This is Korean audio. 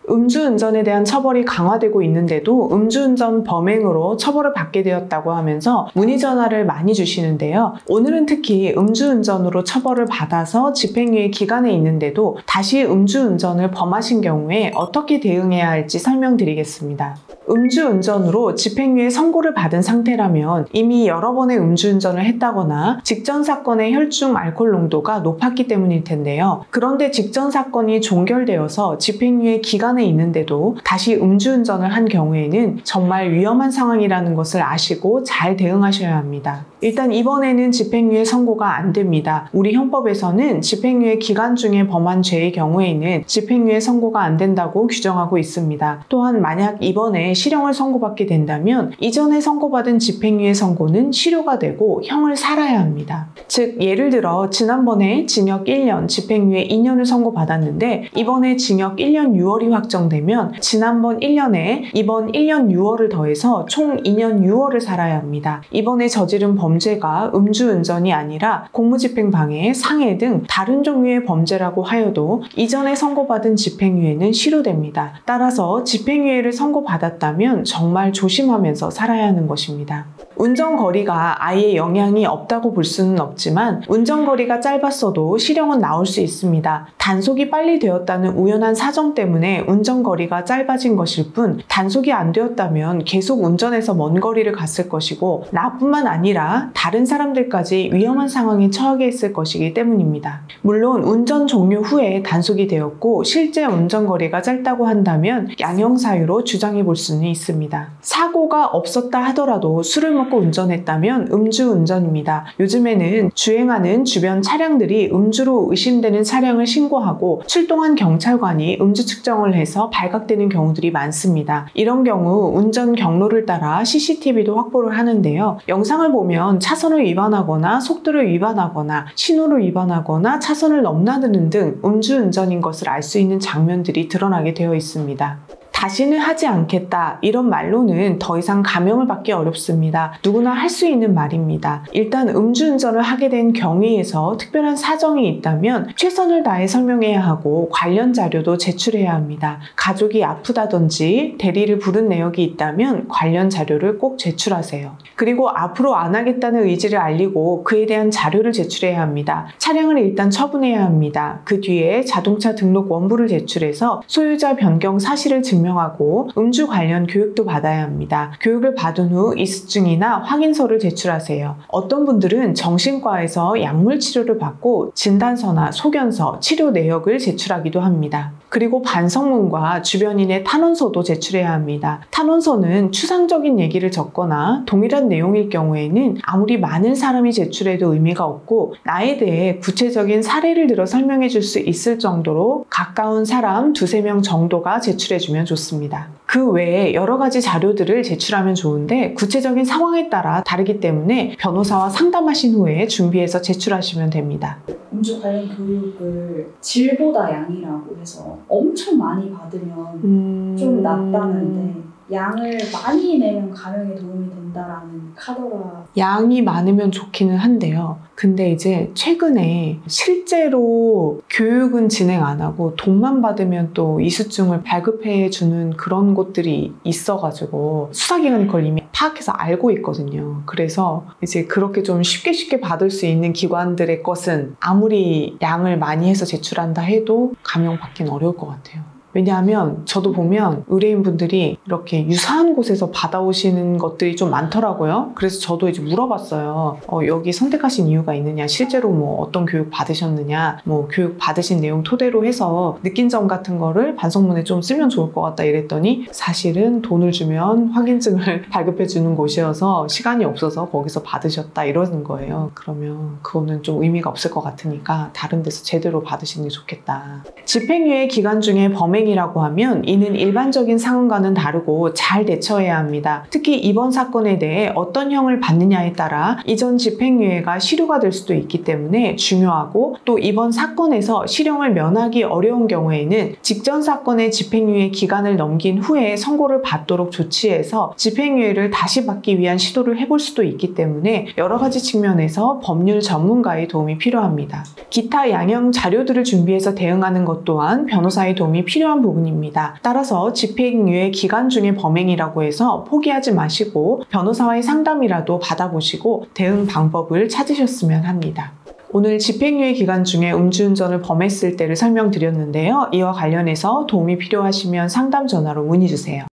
음주운전에 대한 처벌이 강화되고 있는데도 음주운전 범행으로 처벌을 받게 되었다고 하면서 문의 전화를 많이 주시는데요. 오늘은 특히 음주운전으로 처벌을 받아서 집행유예 기간에 있는데도 다시 음주운전을 범하신 경우에 어떻게 대응해야 할지 설명드리겠습니다. 음주운전으로 집행유예 선고를 받은 상태라면 이미 여러 번의 음주운전을 했다거나 직전 사건의 혈중 알코올 농도가 높았기 때문일 텐데요. 그런데 직전 사건이 종결되어서 집행유예 기간에 있는데도 다시 음주운전을 한 경우에는 정말 위험한 상황이라는 것을 아시고 잘 대응하셔야 합니다. 일단 이번에는 집행유예 선고가 안 됩니다. 우리 형법에서는 집행유예 기간 중에 범한 죄의 경우에는 집행유예 선고가 안 된다고 규정하고 있습니다. 또한 만약 이번에 실형을 선고받게 된다면 이전에 선고받은 집행유예 선고는 실효가 되고 형을 살아야 합니다. 즉 예를 들어 지난번에 징역 1년, 집행유예 2년을 선고받았는데 이번에 징역 1년 6월이 확정되면 지난번 1년에 이번 1년 6월을 더해서 총 2년 6월을 살아야 합니다. 이번에 저지른 범죄가 음주운전이 아니라 공무집행방해, 상해 등 다른 종류의 범죄라고 하여도 이전에 선고받은 집행유예는 실효됩니다. 따라서 집행유예를 선고받았다면 정말 조심하면서 살아야 하는 것입니다. 운전거리가 아예 영향이 없다고 볼 수는 없지만 운전거리가 짧았어도 실형은 나올 수 있습니다. 단속이 빨리 되었다는 우연한 사정 때문에 운전거리가 짧아진 것일 뿐 단속이 안 되었다면 계속 운전해서 먼 거리를 갔을 것이고 나뿐만 아니라 다른 사람들까지 위험한 상황에 처하게 했을 것이기 때문입니다. 물론 운전 종료 후에 단속이 되었고 실제 운전거리가 짧다고 한다면 양형사유로 주장해 볼 수는 있습니다. 사고가 없었다 하더라도 술을 먹고 운전했다면 음주운전입니다. 요즘에는 주행하는 주변 차량들이 음주로 의심되는 차량을 신고하고 출동한 경찰관이 음주 측정을 해서 발각되는 경우들이 많습니다. 이런 경우 운전 경로를 따라 CCTV도 확보를 하는데요. 영상을 보면 차선을 위반하거나 속도를 위반하거나 신호를 위반하거나 차선을 넘나드는 등 음주운전인 것을 알 수 있는 장면들이 드러나게 되어 있습니다. 다시는 하지 않겠다 이런 말로는 더 이상 감형을 받기 어렵습니다. 누구나 할 수 있는 말입니다. 일단 음주운전을 하게 된 경위에서 특별한 사정이 있다면 최선을 다해 설명해야 하고 관련 자료도 제출해야 합니다. 가족이 아프다든지 대리를 부른 내역이 있다면 관련 자료를 꼭 제출하세요. 그리고 앞으로 안 하겠다는 의지를 알리고 그에 대한 자료를 제출해야 합니다. 차량을 일단 처분해야 합니다. 그 뒤에 자동차 등록 원부를 제출해서 소유자 변경 사실을 증명하고 음주 관련 교육도 받아야 합니다. 교육을 받은 후 이수증이나 확인서를 제출하세요. 어떤 분들은 정신과에서 약물 치료를 받고 진단서나 소견서, 치료 내역을 제출하기도 합니다. 그리고 반성문과 주변인의 탄원서도 제출해야 합니다. 탄원서는 추상적인 얘기를 적거나 동일한 내용일 경우에는 아무리 많은 사람이 제출해도 의미가 없고 나에 대해 구체적인 사례를 들어 설명해 줄 수 있을 정도로 가까운 사람 2~3명 정도가 제출해주면 좋습니다. 그 외에 여러 가지 자료들을 제출하면 좋은데 구체적인 상황에 따라 다르기 때문에 변호사와 상담하신 후에 준비해서 제출하시면 됩니다. 음주 관련 교육을 질보다 양이라고 해서 엄청 많이 받으면 좀 낫다는데 양을 많이 내면 감형에 도움이 된다라는 카더라. 양이 많으면 좋기는 한데요. 근데 이제 최근에 실제로 교육은 진행 안 하고 돈만 받으면 또 이수증을 발급해 주는 그런 곳들이 있어가지고 수사기관이 그걸 이미 파악해서 알고 있거든요. 그래서 이제 그렇게 좀 쉽게 받을 수 있는 기관들의 것은 아무리 양을 많이 해서 제출한다 해도 감형 받긴 어려울 것 같아요. 왜냐하면 저도 보면 의뢰인분들이 이렇게 유사한 곳에서 받아오시는 것들이 좀 많더라고요. 그래서 저도 이제 물어봤어요. 여기 선택하신 이유가 있느냐, 실제로 뭐 어떤 교육 받으셨느냐, 뭐 교육 받으신 내용 토대로 해서 느낀 점 같은 거를 반성문에 좀 쓰면 좋을 것 같다 이랬더니 사실은 돈을 주면 확인증을 발급해 주는 곳이어서 시간이 없어서 거기서 받으셨다 이러는 거예요. 그러면 그거는 좀 의미가 없을 것 같으니까 다른 데서 제대로 받으시는 게 좋겠다. 집행유예 기간 중에 범행이라고 하면 이는 일반적인 상황과는 다르고 잘 대처해야 합니다. 특히 이번 사건에 대해 어떤 형을 받느냐에 따라 이전 집행유예가 실효가 될 수도 있기 때문에 중요하고 또 이번 사건에서 실형을 면하기 어려운 경우에는 직전 사건의 집행유예 기간을 넘긴 후에 선고를 받도록 조치해서 집행유예를 다시 받기 위한 시도를 해볼 수도 있기 때문에 여러 가지 측면에서 법률 전문가의 도움이 필요합니다. 기타 양형 자료들을 준비해서 대응하는 것 또한 변호사의 도움이 필요합니다. 중요한 부분입니다. 따라서 집행유예 기간 중에 범행이라고 해서 포기하지 마시고 변호사와의 상담이라도 받아보시고 대응 방법을 찾으셨으면 합니다. 오늘 집행유예 기간 중에 음주운전을 범했을 때를 설명드렸는데요. 이와 관련해서 도움이 필요하시면 상담 전화로 문의주세요.